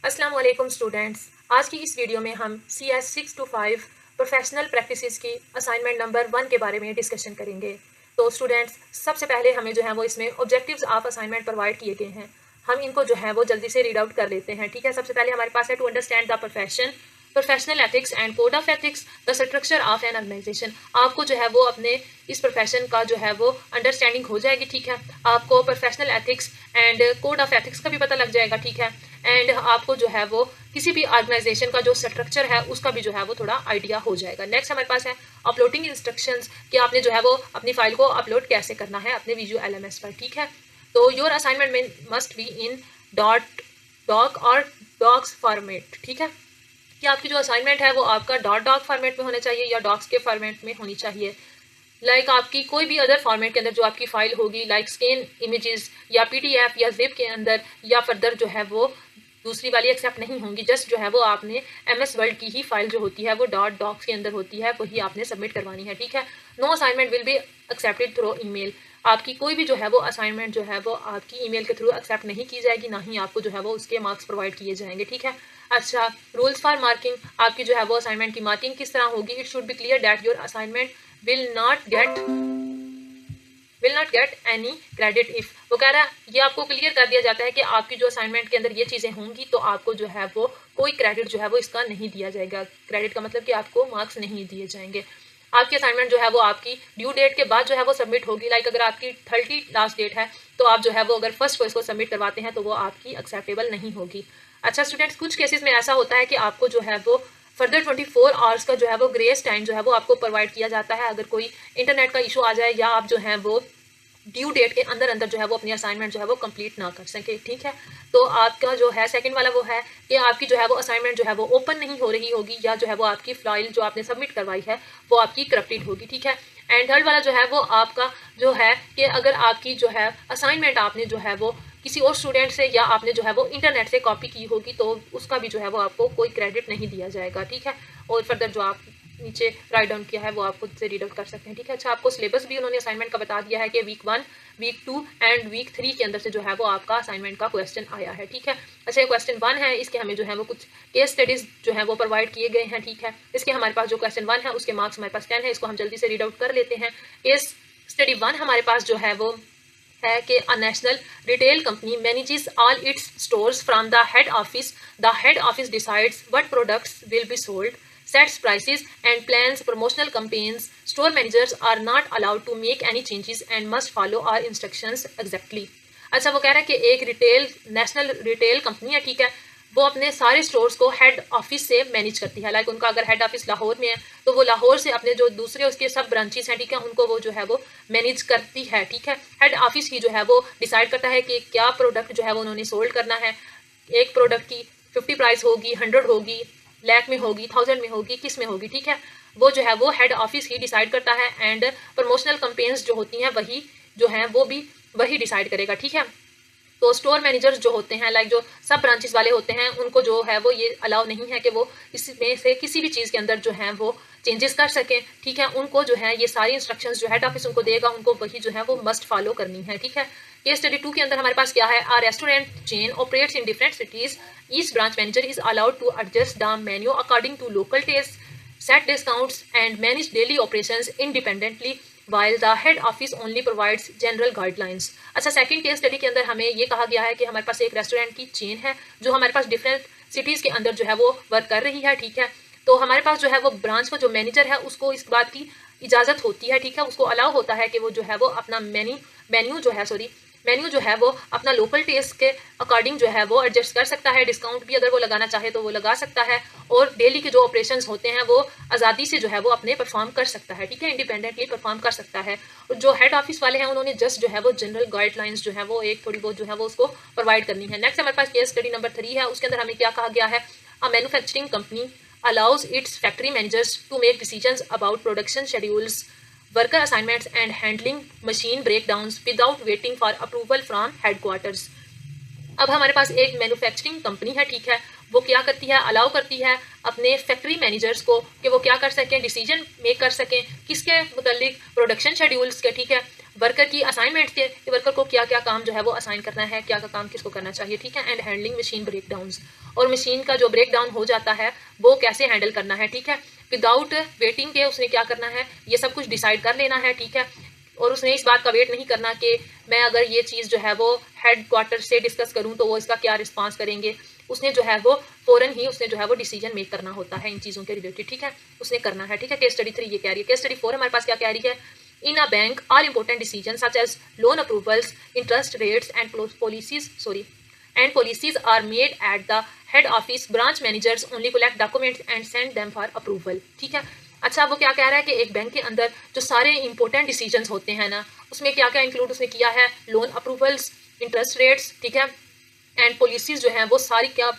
अस्सलाम वालेकुम स्टूडेंट्स। आज की इस वीडियो में हम CS 6 to 5 प्रोफेशनल प्रैक्टिसेस की असाइनमेंट नंबर 1 के बारे में डिस्कशन करेंगे। तो स्टूडेंट्स, सबसे पहले हमें जो है वो इसमें ऑब्जेक्टिव्स ऑफ असाइनमेंट प्रोवाइड किए गए हैं। हम इनको जो है वो जल्दी से रीड आउट कर लेते हैं। ठीक है, सबसे पहले हमारे पास है to understand the profession, professional ethics and code of ethics, the structure of an organisation. आपको जो है वो अपने इस प्रोफेशन का जो है वो अंडरस्टैंडिंग हो जाएगी। ठीक है, आपको professional ethics and code of ethics का भी पता लग जाएगा। ठीक है, एंड आपको जो है वो किसी भी ऑर्गेनाइजेशन का जो स्ट्रक्चर है उसका भी जो है वो थोड़ा आइडिया हो जाएगा। नेक्स्ट हमारे पास है अपलोडिंग इंस्ट्रक्शंस, कि आपने जो है वो अपनी फाइल को अपलोड कैसे करना है अपने विजुअल LMS पर। ठीक है, तो योर असाइनमेंट में must be in dot doc और डॉक्स फॉर्मेट। ठीक है, कि आपकी जो असाइनमेंट है वो आपका डॉक फॉर्मेट में होना चाहिए या डॉक्स के फॉर्मेट में होनी चाहिए। लाइक आपकी कोई भी अदर फॉर्मेट के अंदर जो आपकी फाइल होगी, लाइक स्कैन इमेजेस या PDF या जिप के अंदर या फर्दर जो है वो दूसरी वाली एक्सेप्ट नहीं होंगी। जस्ट जो है वो आपने MS वर्ड की ही फाइल जो होती है वो डॉक्स के अंदर होती है, वही आपने सबमिट करवानी है। ठीक है, no assignment will be accepted through email. आपकी कोई भी जो है वो असाइनमेंट जो है वो आपकी ईमेल के थ्रू एक्सेप्ट नहीं की जाएगी, ना ही आपको जो है वो उसके मार्क्स प्रोवाइड किए जाएंगे। ठीक है, अच्छा, रूल्स फॉर मार्किंग, आपकी जो है वो असाइनमेंट की मार्किंग किस तरह होगी। It should be clear that your assignment will not get any credit if, वो कह रहा है ये आपको क्लियर कर दिया जाता है कि आपकी जो असाइनमेंट के अंदर ये चीज़ें होंगी तो आपको जो है वो कोई क्रेडिट जो है वो इसका नहीं दिया जाएगा। क्रेडिट का मतलब कि आपको मार्क्स नहीं दिए जाएंगे। आपकी असाइनमेंट जो है वो आपकी ड्यू डेट के बाद जो है वो सबमिट होगी। लाइक अगर आपकी 30 लास्ट डेट है तो आप जो है वो अगर फर्स्ट को इसको सबमिट करवाते हैं तो वो आपकी एक्सेप्टेबल नहीं होगी। अच्छा स्टूडेंट्स, कुछ केसेस में ऐसा होता है कि आपको जो है वो फर्दर 24 आवर्स का जो है वो ग्रेस टाइम जो है वो आपको प्रोवाइड किया जाता है। अगर कोई इंटरनेट का इशू आ जाए या आप जो है वो ड्यू डेट के अंदर अंदर जो है वो अपनी असाइनमेंट जो है वो कंप्लीट ना कर सके। ठीक है, तो आपका जो है सेकंड वाला वो है कि आपकी जो है वो असाइनमेंट जो है वो ओपन नहीं हो रही होगी या जो है वो आपकी फाइल जो आपने सबमिट करवाई है वो आपकी करप्टेड होगी। ठीक है, एंड थर्ड वाला जो है वो आपका जो है कि अगर आपकी जो है असाइनमेंट आपने जो है वो किसी और स्टूडेंट से या आपने जो है वो इंटरनेट से कॉपी की होगी तो उसका भी जो है वो आपको कोई क्रेडिट नहीं दिया जाएगा। ठीक है, और फर्दर जो आप नीचे राइट डाउन किया है वो आप खुद से रीड आउट कर सकते हैं। ठीक है, अच्छा, आपको सिलेबस भी उन्होंने असाइनमेंट का बता दिया है कि वीक 1, वीक 2 एंड वीक 3 के अंदर से जो है वो आपका असाइनमेंट का क्वेश्चन आया है। ठीक है, अच्छा, ये क्वेश्चन 1 है, इसके हमें जो है वो कुछ केस स्टडीज जो है वो प्रोवाइड किए गए हैं। ठीक है, इसके हमारे पास जो क्वेश्चन 1 है उसके मार्क्स हमारे पास 10 है, इसको हम जल्दी से रीड आउट कर लेते हैं। केस स्टडी 1 हमारे पास जो है वो है कि a national retail company manages all it's stores from the head office. The head office decides what products will be sold, sets prices and plans promotional campaigns. Store managers are not allowed to make any changes and must follow our instructions exactly. अच्छा, वो कह रहा है कि एक national retail company है। ठीक है, वो अपने सारे स्टोर्स को हेड ऑफिस से मैनेज करती है। लाइक उनका अगर हेड ऑफिस लाहौर में है तो वो लाहौर से अपने जो दूसरे उसके सब ब्रांचेस हैं, ठीक है, उनको वो जो है वो मैनेज करती है। ठीक है, हेड ऑफिस ही जो है वो डिसाइड करता है कि क्या प्रोडक्ट जो है वो उन्होंने सोल्ड करना है। एक प्रोडक्ट की 50 प्राइस होगी, 100 होगी, लैख में होगी, 1000 में होगी, किस में होगी। ठीक है, वो जो है वो हेड ऑफिस ही डिसाइड करता है एंड प्रमोशनल कैंपेन्स जो होती हैं वही जो है वो भी वही डिसाइड करेगा। ठीक है, तो स्टोर मैनेजर्स जो होते हैं, लाइक जो सब ब्रांचेस वाले होते हैं, उनको जो है वो ये अलाउ नहीं है कि वो इसमें से किसी भी चीज़ के अंदर जो है वो चेंजेस कर सकें। ठीक है, उनको जो है ये सारी इंस्ट्रक्शंस जो हेड ऑफिस उनको देगा उनको वही जो है वो मस्ट फॉलो करनी है। ठीक है, केस स्टडी 2 के अंदर हमारे पास क्या है, a restaurant chain operates in different cities, each branch manager is allowed to adjust the menu according to local taste, set discounts and manage daily operations independently while the head office only provides general guidelines. अच्छा, second case study के अंदर हमें ये कहा गया है कि हमारे पास एक रेस्टोरेंट की चेन है जो हमारे पास डिफरेंट सिटीज़ के अंदर जो है वो वर्क कर रही है। ठीक है, तो हमारे पास जो है वो ब्रांच का जो मैनेजर है उसको इस बात की इजाज़त होती है। ठीक है, उसको अलाउ होता है कि वो जो है वो अपना मेन्यू जो है वो अपना लोकल टेस्ट के अकॉर्डिंग जो है वो एडजस्ट कर सकता है। डिस्काउंट भी अगर वो लगाना चाहे तो वो लगा सकता है और डेली के जो ऑपरेशंस होते हैं वो आज़ादी से जो है वो अपने परफॉर्म कर सकता है। ठीक है, इंडिपेंडेंटली परफॉर्म कर सकता है। और जो हेड ऑफिस वाले हैं उन्होंने जस्ट जो है वो जनरल गाइडलाइंस जो है वो एक थोड़ी बहुत जो है वो उसको प्रोवाइड करनी है। नेक्स्ट हमारे पास केस स्टडी नंबर 3 है, उसके अंदर हमें क्या कहा गया है, a manufacturing company allows its factory managers to make decisions about production schedules, worker assignments and handling machine breakdowns without waiting for approval from headquarters. अब हमारे पास एक मैन्युफैक्चरिंग कंपनी है। ठीक है, वो क्या करती है, अलाउ करती है अपने फैक्ट्री मैनेजर्स को कि वो क्या कर सकें, डिसीजन मेक कर सकें किसके मुतालिक, प्रोडक्शन शेड्यूल्स के। ठीक है, वर्कर की असाइनमेंट के वर्कर को क्या क्या काम जो है वो असाइन करना है, क्या क्या काम किसको करना चाहिए, ठीक है। एंड हैंडलिंग मशीन ब्रेकडाउन्स, और मशीन का जो ब्रेकडाउन हो जाता है वो कैसे हैंडल करना है, ठीक है। विदाउट वेटिंग के उसने क्या करना है, ये सब कुछ डिसाइड कर लेना है, ठीक है। और उसने इस बात का वेट नहीं करना कि मैं अगर ये चीज़ जो है वो हेड क्वार्टर से डिस्कस करूं तो वो इसका क्या रिस्पांस करेंगे। उसने जो है वो फ़ौरन ही उसने जो है वो डिसीजन मेक करना होता है इन चीज़ों के रिलेटेड, ठीक है, उसने करना है, ठीक है। केस स्टडी 3 ये कह रही है। केस स्टडी 4 हमारे पास क्या कह रही है, in a bank all important decision such as loan approvals, interest rates and policies are made at the head office. Branch managers only collect documents and send them for approval, ठीक है। अच्छा, वो क्या कह रहा है कि एक बैंक के अंदर जो सारे इंपॉर्टेंट डिसीजंस होते हैं ना, उसमें क्या क्या इंक्लूड उसने किया है, लोन अप्रूवल्स, इंटरेस्ट रेट्स, ठीक है, एंड पॉलिसीज जो हैं वो सारी क्या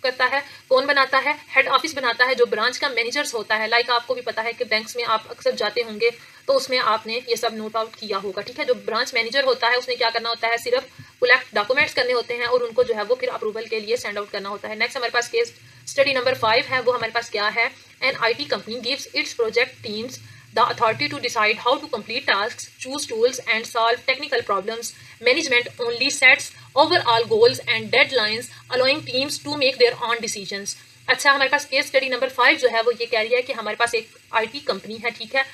करता है, कौन बनाता है, हेड ऑफिस बनाता है, जो ब्रांच का मैनेजर्स होता है। लाइक आपको भी पता है कि बैंक्स में आप अक्सर जाते होंगे तो उसमें आपने ये सब नोट आउट किया होगा, ठीक है। जो ब्रांच मैनेजर होता है उसने क्या करना होता है, सिर्फ कलेक्ट डॉक्यूमेंट्स करने होते हैं और उनको जो है वो फिर अप्रूवल के लिए सेंड आउट करना होता है। नेक्स्ट हमारे पास केस स्टडी नंबर 5 है, वो हमारे पास क्या है, an IT company gives its project teams the authority to decide how to complete tasks, choose tools and solve technical problems. Management only sets overall goals and deadlines, allowing teams to make their own decisions. अच्छा, हमारे पास case study number 5 जो है वो ये कह रही है कि हमारे पास एक IT कंपनी है, ठीक है,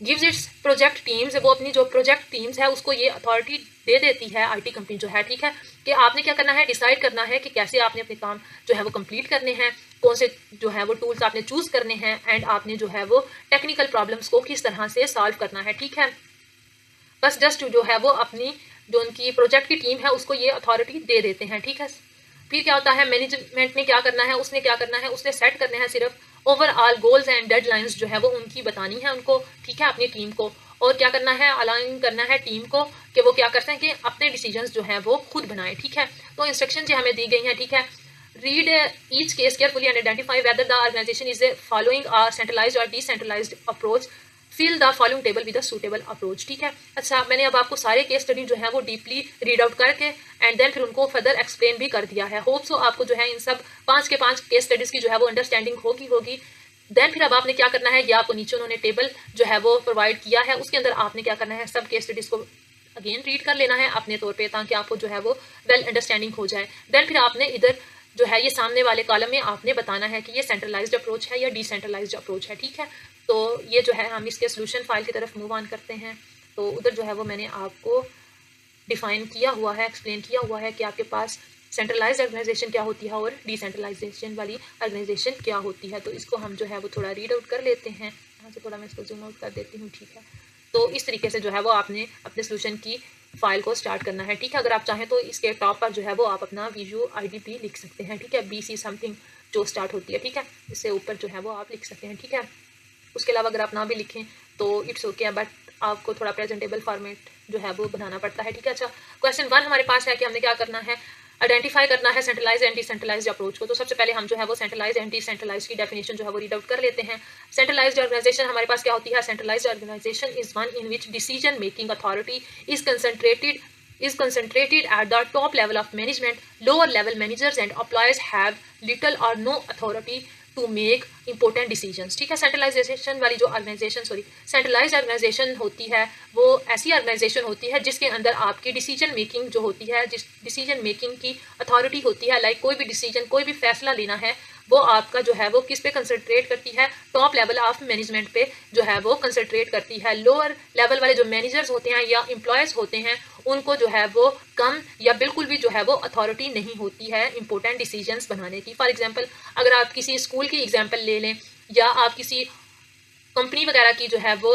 गिव्स इट्स प्रोजेक्ट टीम्स, वो अपनी जो प्रोजेक्ट टीम्स है उसको ये अथॉरिटी दे देती है, IT कंपनी जो है, ठीक है, कि आपने क्या करना है, डिसाइड करना है कि कैसे आपने अपने काम जो है वो कंप्लीट करने हैं, कौन से जो है वो टूल्स आपने चूज़ करने हैं, एंड आपने जो है वो टेक्निकल प्रॉब्लम्स को किस तरह से सॉल्व करना है, ठीक है। बस जस्ट जो है वो अपनी जो उनकी प्रोजेक्ट की टीम है उसको ये अथॉरिटी दे देते हैं, ठीक है। फिर क्या होता है, मैनेजमेंट ने क्या करना है, उसने क्या करना है, उसने सेट करने हैं सिर्फ ओवरऑल गोल्स एंड डेडलाइंस जो है वो उनकी बतानी है उनको, ठीक है, अपनी टीम को। और क्या करना है, अलाइन करना है टीम को कि वो क्या करते हैं कि अपने डिसीजंस जो हैं वो खुद बनाएं, ठीक है। तो इंस्ट्रक्शन जो हमें दी गई हैं, ठीक है, read each case carefully and identify whether the organisation is following a centralised और decentralised approach, fill the following table with a suitable approach, ठीक है। अच्छा, मैंने अब आपको सारे केस स्टडी जो है वो डीपली रीड आउट करके एंड देन फिर उनको फर्दर एक्सप्लेन भी कर दिया है। होप सो आपको जो है इन सब 5 के 5 केस स्टडीज़ की जो है वो अंडरस्टैंडिंग होगी। देन फिर अब आपने क्या करना है, ये आपको नीचे उन्होंने टेबल जो है वो प्रोवाइड किया है, उसके अंदर आपने क्या करना है, सब केस स्टडीज़ को अगेन रीड कर लेना है अपने तौर पे, ताकि आपको जो है वो वेल अंडरस्टैंडिंग हो जाए। देन फिर आपने इधर जो है ये सामने वाले कॉलम में आपने बताना है कि ये सेंट्रलाइज्ड अप्रोच है या डिसेंट्रलाइज्ड अप्रोच है, ठीक है। तो ये जो है हम इसके सोल्यूशन फाइल की तरफ मूव ऑन करते हैं। तो उधर जो है वो मैंने आपको डिफाइन किया हुआ है, एक्सप्लेन किया हुआ है कि आपके पास सेंट्रलाइज्ड ऑर्गेनाइजेशन क्या होती है और डिसेंट्रलाइजेशन वाली ऑर्गेनाइजेशन क्या होती है। तो इसको हम जो है वो थोड़ा रीड आउट कर लेते हैं, यहाँ से थोड़ा मैं इसको जूम आउट कर देती हूँ, ठीक है। तो इस तरीके से जो है वो आपने अपने सोल्यूशन की फाइल को स्टार्ट करना है, ठीक है। अगर आप चाहें तो इसके टॉप पर जो है वो आप अपना VUID लिख सकते हैं, ठीक है, BC समथिंग जो स्टार्ट होती है, ठीक है, इससे ऊपर जो है वो आप लिख सकते हैं, ठीक है। उसके अलावा अगर आप ना भी लिखें तो इट्स ओके, बट आपको थोड़ा प्रेजेंटेबल फॉर्मेट जो है वो बनाना पड़ता है, ठीक है। अच्छा, क्वेश्चन 1 हमारे पास है कि हमने क्या करना है, आइडेंटिफाई करना है सेंट्रलाइज एंड डिसेंट्रलाइज्ड अप्रोच को। तो सबसे पहले हम जो है वो सेंट्रलाइज एंड डिसेंट्रलाइज्ड की डेफिनेशन जो है वो रीड आउट कर लेते हैं। सेंट्रलाइज्ड ऑर्गेनाइजेशन हमारे पास क्या होती है, centralised organisation is one in which decision making authority is concentrated at the top level of management. Lower level managers and employees have little or no authority to make important decisions, ठीक है। Centralisation वाली जो centralised organisation होती है वो ऐसी organisation होती है जिसके अंदर आपकी डिसीजन मेकिंग जो होती है, जिस डिसीजन मेकिंग की अथॉरिटी होती है, लाइक कोई भी डिसीजन, कोई भी फैसला लेना है, वो आपका जो है वो किस पे कंसंट्रेट करती है, टॉप लेवल ऑफ मैनेजमेंट पे जो है वो कंसंट्रेट करती है। लोअर लेवल वाले जो मैनेजर्स होते हैं या एम्प्लॉयज़ होते हैं उनको जो है वो कम या बिल्कुल भी जो है वो अथॉरिटी नहीं होती है इंपॉर्टेंट डिसीजंस बनाने की। फॉर एग्जांपल अगर आप किसी स्कूल की एग्जांपल ले लें या आप किसी कंपनी वगैरह की जो है वो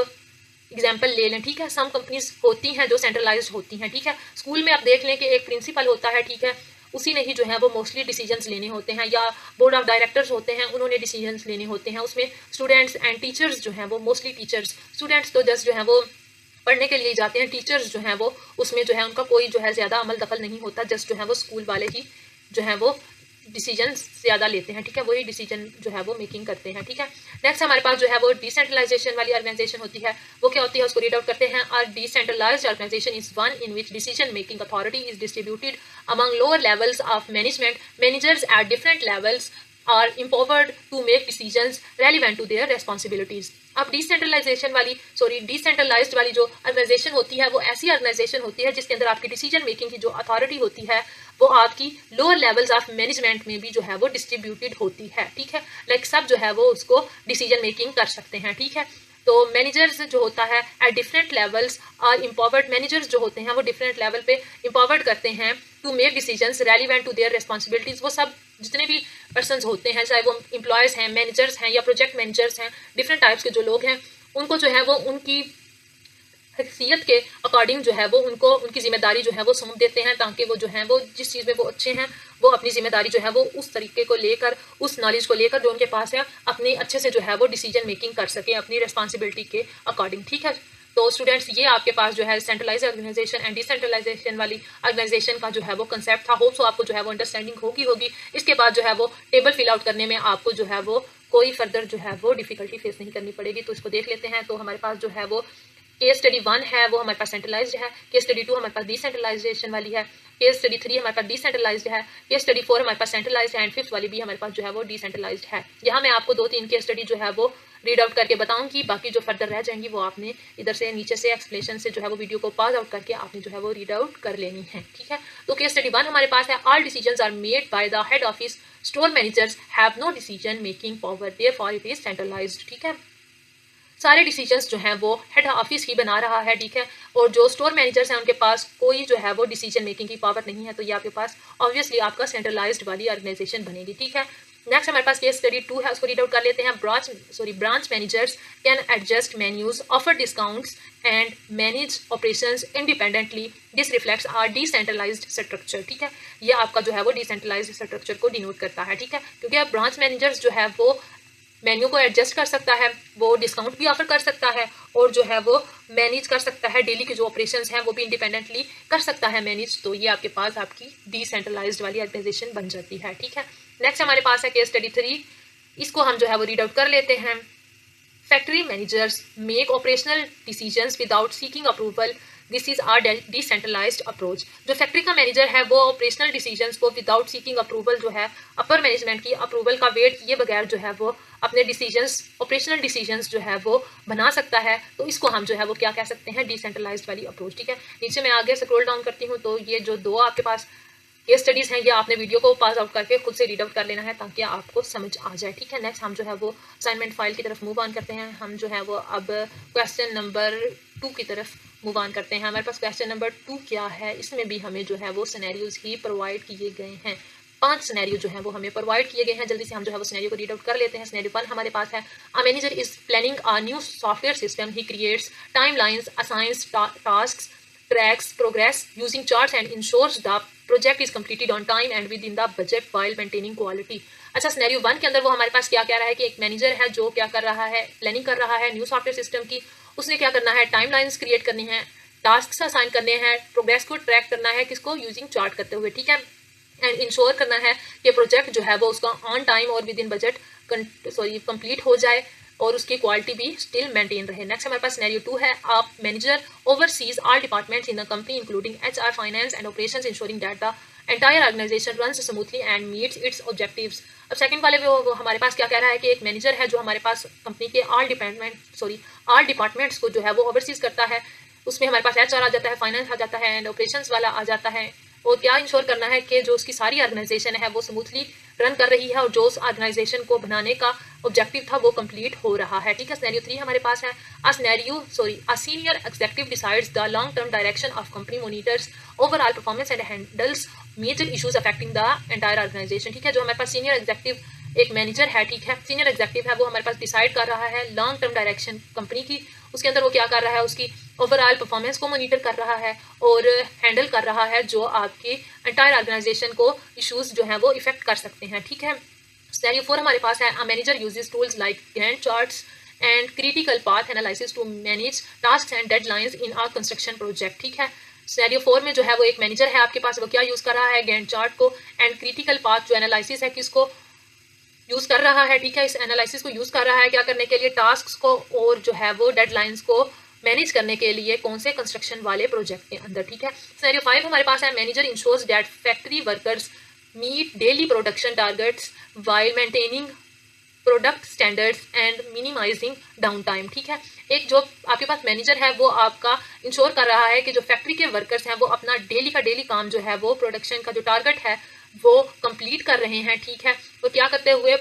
एग्जाम्पल ले लें, ठीक है। सम कंपनीज होती हैं जो सेंट्रलाइज्ड होती हैं, ठीक है। स्कूल में आप देख लें कि एक प्रिंसिपल होता है, ठीक है, उसी ने ही जो है वो मोस्टली डिसीजंस लेने होते हैं, या बोर्ड ऑफ डायरेक्टर्स होते हैं, उन्होंने डिसीजंस लेने होते हैं। उसमें स्टूडेंट्स एंड टीचर्स जो हैं वो मोस्टली टीचर्स, स्टूडेंट्स तो जस्ट जो है वो पढ़ने के लिए जाते हैं, टीचर्स जो हैं वो उसमें जो है उनका कोई जो है ज़्यादा अमल दखल नहीं होता, जस्ट जो है वो स्कूल वाले ही जो है वो डिसीजन ज़्यादा लेते हैं, ठीक है, वही डिसीजन जो है वो मेकिंग करते हैं, ठीक है। नेक्स्ट हमारे पास जो है वो डिसेंट्रलाइजेशन वाली ऑर्गेनाइजेशन होती है, वो क्या होती है उसको रीड आउट करते हैं। और decentralised organisation is one in which decision making authority is distributed among lower levels of management, managers at different levels are empowered to make decisions relevant to their responsibilities. अब decentralisation वाली decentralised वाली जो organisation होती है वो ऐसी organisation होती है जिसके अंदर आपकी डिसीजन मेकिंग की जो अथॉरिटी होती है वो आपकी लोअर लेवल्स ऑफ मैनेजमेंट में भी जो है वो डिस्ट्रीब्यूटेड होती है, ठीक है। लाइक सब जो है वो उसको डिसीजन मेकिंग कर सकते हैं, ठीक है। तो मैनेजर्स जो होता है एट डिफरेंट लेवल्स और एम्पावर्ड मैनेजर्स जो होते हैं वो डिफरेंट लेवल पे एम्पावर्ड करते हैं to make decisions relevant to their responsibilities. वो सब जितने भी पर्सनस होते हैं, चाहे वो एम्प्लॉयज़ हैं, मैनेजर्स हैं या प्रोजेक्ट मैनेजर्स हैं, डिफरेंट टाइप्स के जो लोग हैं, उनको जो है वो उनकी हैसियत के अकॉर्डिंग जो है वो उनको उनकी जिम्मेदारी जो है वो सौंप देते हैं, ताकि वो जो है वो जिस चीज़ में वो अच्छे हैं वो अपनी जिम्मेदारी जो है वो उस तरीके को लेकर, उस नॉलेज को लेकर जो उनके पास है, अपनी अच्छे से जो है वो डिसीजन मेकिंग कर सके अपनी रिस्पॉन्सिबिलिटी के अकॉर्डिंग, ठीक है। तो स्टूडेंट्स, ये आपके पास जो है सेंट्रलाइज ऑर्गेनाइजेशन एंड डिसेंट्रलाइजेशन वाली ऑर्गेनाइजेशन का जो है वो कंसेप्ट था। होप सो आपको जो है वो अंडरस्टैंडिंग होगी। इसके बाद जो है वो टेबल फिल आउट करने में आपको जो है वो कोई फर्दर जो है वो डिफिकल्टी फेस नहीं करनी पड़ेगी। तो इसको देख लेते हैं। तो हमारे पास जो है वो केस स्टडी 1 है वो हमारे पास सेंट्रलाइज्ड है, केस स्टडी 2 हमारे पास डिसेंट्रलाइजेशन वाली है, केस स्टडी 3 हमारे पास डिसेंट्रलाइज्ड है, केस स्टडी 4 हमारे पास सेंट्रलाइज्ड है एंड 5th वाली भी हमारे पास जो है वो डिसेंट्रलाइज्ड है। यहाँ मैं आपको 2-3 केस स्टडी जो है वो रीड आउट करके बताऊंगी, बाकी जो फर्दर रह जाएंगी वो आपने इधर से नीचे से एक्सप्लेनेशन से जो है वो वीडियो को पॉज आउट करके आपने जो है वो रीड आउट कर लेनी है, ठीक है। तो केस स्टडी 1 हमारे पास है, all decisions are made by the head office, store managers have no decision making power, therefore it is centralised, ठीक है। सारे डिसीजंस जो हैं वो हेड ऑफिस ही बना रहा है, ठीक है। और जो स्टोर मैनेजर्स हैं उनके पास कोई जो है वो डिसीजन मेकिंग की पावर नहीं है, तो ये आपके पास ऑब्वियसली आपका सेंट्रलाइज्ड वाली ऑर्गेनाइजेशन बनेगी, ठीक है। नेक्स्ट हमारे पास केस स्टडी 2 है, उसको रीड आउट कर लेते हैं। Branch managers can adjust menus, offer discounts and manage operations independently, this reflects our decentralised structure, ठीक है। ये आपका जो है वो डिसेंट्रलाइज्ड स्ट्रक्चर को डिनोट करता है, ठीक है। क्योंकि अब ब्रांच मैनेजर्स जो है वो मेन्यू को एडजस्ट कर सकता है, वो डिस्काउंट भी ऑफर कर सकता है और जो है वो मैनेज कर सकता है, डेली के जो ऑपरेशंस हैं वो भी इंडिपेंडेंटली कर सकता है मैनेज। तो ये आपके पास आपकी डिसेंट्रलाइज्ड वाली ऑर्गेनाइजेशन बन जाती है, ठीक है। नेक्स्ट हमारे पास है केस स्टडी 3, इसको हम जो है वो रीड आउट कर लेते हैं। Factory managers make operational decisions without seeking approval, this is our decentralised approach. जो फैक्ट्री का मैनेजर है वो ऑपरेशनल डिसीजंस को विदाउट सीकिंग अप्रूवल जो है अपर मैनेजमेंट की अप्रूवल का वेट किए बगैर जो है वो अपने डिसीजंस, ऑपरेशनल डिसीजंस जो है वो बना सकता है। तो इसको हम जो है वो क्या कह सकते हैं, डिसेंट्रलाइज्ड वाली अप्रोच, ठीक है। नीचे मैं आगे स्क्रॉल डाउन करती हूँ, तो ये जो 2 आपके पास केस स्टडीज हैं ये आपने वीडियो को पास आउट करके खुद से रीड आउट कर लेना है ताकि आपको समझ आ जाए, ठीक है। नेक्स्ट हम जो है वो असाइनमेंट फाइल की तरफ मूव ऑन करते हैं। हम जो है वो अब क्वेश्चन नंबर 2 की तरफ मूव ऑन करते हैं। हमारे पास क्वेश्चन नंबर 2 क्या है, इसमें भी हमें जो है वो सिनेरियोज ही प्रोवाइड किए गए हैं। 5 सिनेरियो जो है वो हमें प्रोवाइड किए गए हैं। जल्दी से हम जो है वो सिनेरियो को रीड आउट कर लेते हैं। सिनेरियो 1 हमारे पास है, a manager is planning a new software system, he creates timelines, assigns tasks, tracks progress using charts and ensures the project is completed on time and within the budget while maintaining quality। अच्छा, scenario 1 के अंदर वो हमारे पास क्या कह रहा है कि एक मैनेजर है जो क्या कर रहा है, प्लानिंग कर रहा है न्यू सॉफ्टवेयर सिस्टम की। उसने क्या करना है, टाइमलाइंस क्रिएट करनी है, टास्क असाइन करने हैं, प्रोग्रेस को ट्रैक करना है, किसको, यूजिंग चार्ट करते हुए, ठीक है। एंड इंश्योर करना है कि प्रोजेक्ट जो है वो उसका ऑन टाइम और विद इन बजट कंप्लीट हो जाए और उसकी क्वालिटी भी स्टिल मेंटेन रहे। नेक्स्ट हमारे पास सिनेरियो 2 है, आप manager oversees all departments in the company including HR, finance and operations, ensuring that the entire organisation runs smoothly and meets its objectives. अब सेकंड वाले वो हमारे पास क्या कह रहा है कि एक मैनेजर है जो हमारे पास कंपनी के ऑल डिपार्टमेंट्स को जो है वो ओवरसीज करता है। उसमें हमारे पास HR आ जाता है, फाइनेंस आ जाता है एंड ऑपरेशंस वाला आ जाता है। और क्या इंश्योर करना है कि जो उसकी सारी ऑर्गेनाइजेशन है वो स्मूथली रन कर रही है और जो उस ऑर्गेनाइजेशन को बनाने का ऑब्जेक्टिव था वो कंप्लीट हो रहा है, ठीक है। सिनेरियो 3 हमारे पास है, a senior executive decides the long term direction of company, monitors overall performance and handles major issues affecting the entire organisation, ठीक है। जो हमारे पास सीनियर एग्जीक्यूटिव एक मैनेजर है, ठीक है, सीनियर एग्जीक्यूटिव है, वो हमारे पास डिसाइड कर रहा है लॉन्ग टर्म डायरेक्शन कंपनी की। उसके अंदर वो क्या कर रहा है, उसकी ओवरऑल परफॉर्मेंस को मॉनिटर कर रहा है और हैंडल कर रहा है जो आपकी एंटायर ऑर्गेनाइजेशन को इश्यूज जो हैं वो इफेक्ट कर सकते हैं, ठीक है। सिनेरियो 4 हमारे पास है, a manager uses tools like Gantt charts and critical path analysis to manage tasks and deadlines in a construction project, ठीक है। सिनेरियो 4 में जो है वो एक मैनेजर है आपके पास, वो क्या यूज़ कर रहा है, गैंट चार्ट को एंड क्रिटिकल पाथ जो एनालिसिस है किसको यूज़ कर रहा है, ठीक है। इस एनालिसिस को यूज़ कर रहा है क्या करने के लिए, टास्क को और जो है वो डेडलाइंस को मैनेज करने के लिए कौन से कंस्ट्रक्शन वाले प्रोजेक्ट के अंदर, ठीक है। सिनेरियो 5 हमारे पास है, manager ensures that factory workers meet daily production targets while maintaining product standards and minimising down time. ठीक है, एक जो आपके पास मैनेजर है वो आपका इंश्योर कर रहा है कि जो फैक्ट्री के वर्कर्स हैं वो अपना डेली का डेली काम जो है वो प्रोडक्शन का जो टारगेट है वो कंप्लीट कर रहे हैं। ठीक है, तो क्या करते हुए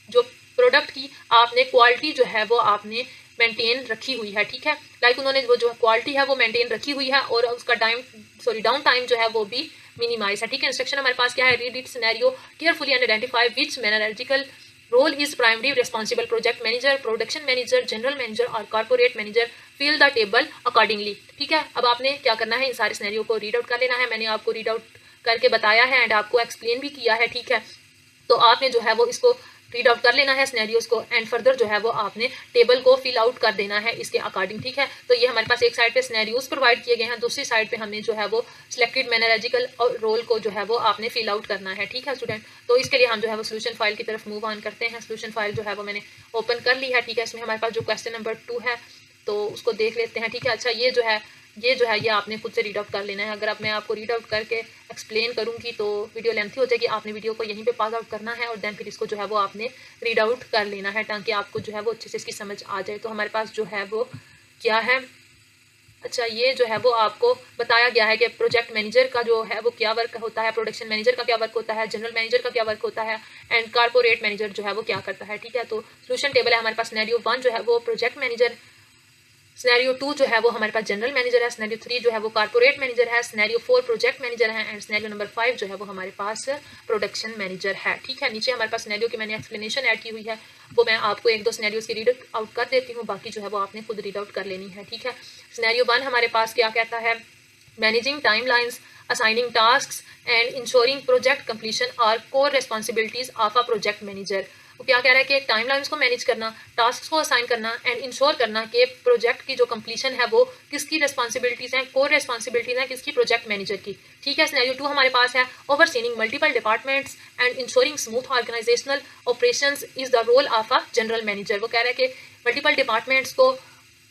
जो प्रोडक्ट की आपने क्वालिटी जो है वो आपने मेंटेन रखी हुई है। ठीक है, लाइक उन्होंने वो जो क्वालिटी है वो मेंटेन रखी हुई है और उसका डाउन टाइम जो है वो भी मिनिमाइज है। ठीक है, इंस्ट्रक्शन हमारे पास क्या है, read it scenario carefully and identify which managerial role is primary responsible project manager, production manager, general manager और corporate manager, fill the table accordingly. ठीक है, अब आपने क्या करना है, इन सारे सिनेरियो को रीड आउट कर लेना है। मैंने आपको रीड आउट करके बताया है एंड आपको एक्सप्लेन भी किया है। ठीक है, तो आपने जो है वो इसको रीड आउट कर लेना है सिनेरियोज को एंड फर्दर जो है वो आपने टेबल को फिल आउट कर देना है इसके अकॉर्डिंग। ठीक है, तो ये हमारे पास एक साइड पे सिनेरियोज प्रोवाइड किए गए हैं, दूसरी साइड पे हमने जो है वो सिलेक्टेड मैनेजरिकल रोल को जो है वो आपने फिल आउट करना है। ठीक है स्टूडेंट, तो इसके लिए हम जो है वो सोल्यूशन फाइल की तरफ मूव ऑन करते हैं। सोल्यूशन फाइल जो है वो मैंने ओपन कर ली है। ठीक है, इसमें हमारे पास जो क्वेश्चन नंबर 2 है तो उसको देख लेते हैं। ठीक है, अच्छा ये जो है ये आपने खुद से रीड आउट कर लेना है। अगर अब मैं आपको रीड आउट करके एक्सप्लेन करूंगी तो वीडियो लेंथी हो जाएगी, आपने वीडियो को यहीं पे पास आउट करना है और देन फिर इसको जो है वो आपने रीड आउट कर लेना है ताकि आपको जो है वो अच्छे से इसकी समझ आ जाए। तो हमारे पास जो है वो क्या है, अच्छा ये जो है वो आपको बताया गया है कि प्रोजेक्ट मैनेजर का जो है वो क्या वर्क होता है, प्रोडक्शन मैनेजर का क्या वर्क होता है, जनरल मैनेजर का क्या वर्क होता है एंड कॉर्पोरेट मैनेजर जो है वो क्या करता है। ठीक है, तो सोल्यूशन टेबल है हमारे पास। सिनेरियो 1 जो है वो प्रोजेक्ट मैनेजर, सिनेरियो 2 जो है वो हमारे पास जनरल मैनेजर है, सिनेरियो 3 जो है वो कॉर्पोरेट मैनेजर है, सिनेरियो 4 प्रोजेक्ट मैनेजर है एंड सिनेरियो नंबर 5 जो है वो हमारे पास प्रोडक्शन मैनेजर है। ठीक है, नीचे हमारे पास सिनेरियो की मैंने एक्सप्लेनेशन ऐड की हुई है, वो मैं आपको एक दो सिनेरियोज की रीड आउट कर देती हूँ, बाकी जो है वो आपने खुद रीड आउट कर लेनी है। ठीक है, सिनेरियो 1 हमारे पास क्या कहता है, managing timelines, assigning tasks and ensuring project completion are core responsibilities of a project manager। वो क्या कह रहा है कि टाइमलाइंस को मैनेज करना, टास्क को असाइन करना एंड इंश्योर करना कि प्रोजेक्ट की जो कंप्लीशन है वो किसकी रिस्पॉन्सिबिलिटीज हैं, कोर रिस्पॉन्सिबिलिटीज हैं किसकी, प्रोजेक्ट मैनेजर की। ठीक है, सिनेरियो 2 हमारे पास है overseeing multiple departments and ensuring smooth organisational operations is the role of a general manager. वो कह रहा है कि मल्टीपल डिपार्टमेंट्स को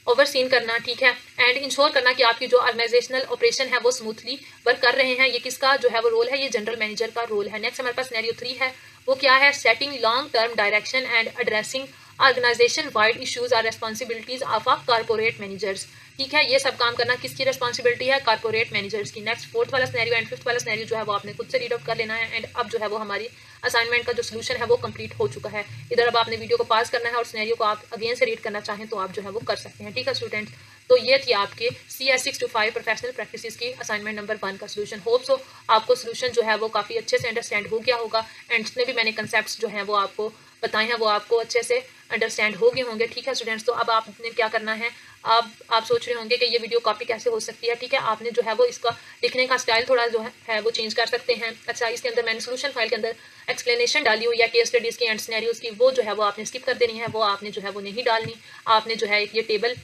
ओवरसीन करना, ठीक है, एंड इंश्योर करना कि आपकी जो ऑर्गेनाइजेशनल ऑपरेशन है वो स्मूथली वर्क कर रहे हैं, ये किसका जो है वो रोल है, ये जनरल मैनेजर का रोल है। नेक्स्ट हमारे पास सिनेरियो 3 है, वो क्या है, setting long term direction and addressing organisation wide issues are responsibilities of a corporate managers. ठीक है, ये सब काम करना किसकी रिस्पॉन्सिबिलिटी है, कॉर्पोरेट मैनेजर्स की। नेक्स्ट 4th वाला सिनेरियो एंड 5th वाला सिनेरियो जो है वो आपने खुद से रीड आउट कर लेना है एंड अब जो है वो हमारी असाइनमेंट का जो सोल्यूशन है वो कंप्लीट हो चुका है। इधर अब आपने वीडियो को पास करना है और सिनेरियो को आप अगेन से रीड करना चाहें तो आप जो है वो कर सकते हैं। ठीक है स्टूडेंट्स, तो ये थी आपके CS 6 to 5 प्रोफेशनल प्रैक्टिसेस की असाइनमेंट नंबर 1 का सोल्यूशन। होप सो आपको सोल्यूशन जो है वो काफ़ी अच्छे से अंडरस्टैंड हो गया होगा एंड जितने भी मैंने कंसेप्ट्स जो हैं वो आपको बताए हैं वो आपको अच्छे से अंडरस्टैंड हो गए होंगे। ठीक है स्टूडेंट्स, तो अब आपने क्या करना है, आप सोच रहे होंगे कि ये वीडियो कॉपी कैसे हो सकती है। ठीक है, आपने जो है वो इसका लिखने का स्टाइल थोड़ा जो है वो चेंज कर सकते हैं। अच्छा, इसके अंदर मैंने सोल्यूशन फाइल के अंदर एक्सप्लेनेशन डाली हुई है केस स्टडीज़ की एंड सिनेरियोज़ की, वो जो है वो आपने स्किप कर देनी है, वो आपने जो है वो नहीं डालनी। आपने जो है ये टेबल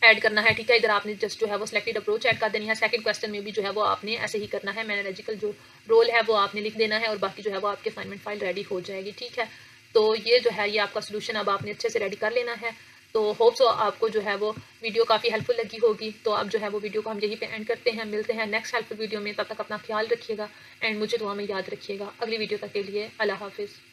ऐड करना है। ठीक है, इधर आपने जस्ट जो है वो सिलेक्टेड अप्रोच ऐड कर देनी है। सेकंड क्वेश्चन में भी जो है वो आपने ऐसे ही करना है, मैनेजरिकल जो रोल है वो आपने लिख देना है और बाकी जो है वो आपके असाइनमेंट फाइल रेडी हो जाएगी। ठीक है, तो ये जो है ये आपका सोल्यूशन अब आपने अच्छे से रेडी कर लेना है। तो होप सो आपको जो है वो वीडियो काफ़ी हेल्पफुल लगी होगी। तो अब जो है वो वीडियो को हम यहीं पे एंड करते हैं, मिलते हैं नेक्स्ट हेल्पफुल वीडियो में। तब तक अपना ख्याल रखिएगा एंड मुझे दुआ में याद रखिएगा। अगली वीडियो तक के लिए अल्लाह हाफिज़।